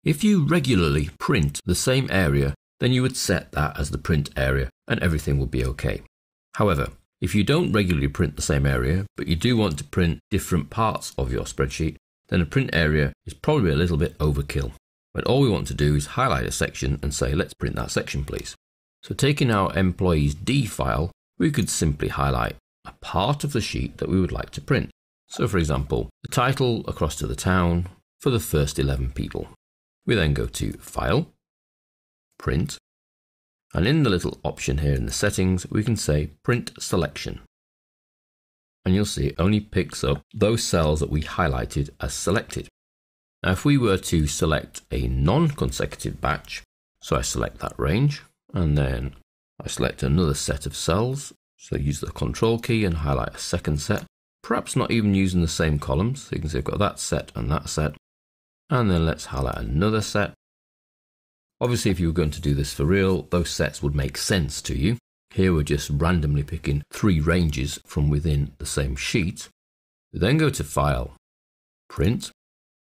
If you regularly print the same area, then you would set that as the print area and everything will be okay. However, if you don't regularly print the same area, but you do want to print different parts of your spreadsheet, then a print area is probably a little bit overkill. But all we want to do is highlight a section and say, let's print that section, please. So taking our employees D file, we could simply highlight a part of the sheet that we would like to print. So for example, the title across to the town for the first 11 people. We then go to File, Print, and in the little option here in the settings, we can say Print Selection. And you'll see it only picks up those cells that we highlighted as selected. Now if we were to select a non-consecutive batch, so I select that range, and then I select another set of cells, so use the Control key and highlight a second set, perhaps not even using the same columns, so you can see I've got that set, and then let's highlight another set. Obviously if you were going to do this for real, those sets would make sense to you. Here we're just randomly picking 3 ranges from within the same sheet. We then go to File, Print.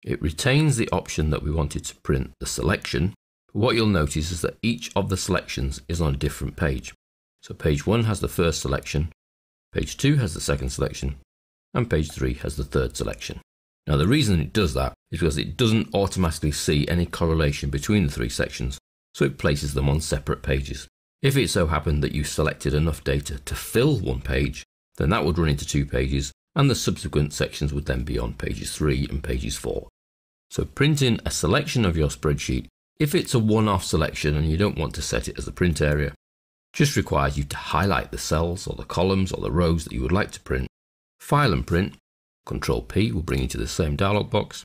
It retains the option that we wanted to print the selection. But what you'll notice is that each of the selections is on a different page. So page 1 has the first selection, page 2 has the second selection, and page 3 has the third selection. Now the reason it does that is because it doesn't automatically see any correlation between the 3 sections, so it places them on separate pages. If it so happened that you selected enough data to fill one page, then that would run into 2 pages, and the subsequent sections would then be on pages 3 and pages 4. So printing a selection of your spreadsheet, if it's a one-off selection and you don't want to set it as a print area, just requires you to highlight the cells or the columns or the rows that you would like to print, File and Print, Control P will bring you to the same dialog box,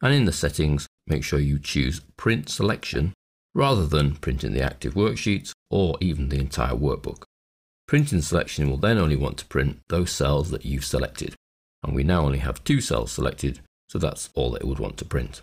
and in the settings, make sure you choose Print Selection rather than printing the active worksheets or even the entire workbook. Printing Selection will then only want to print those cells that you've selected, and we now only have 2 cells selected, so that's all that it would want to print.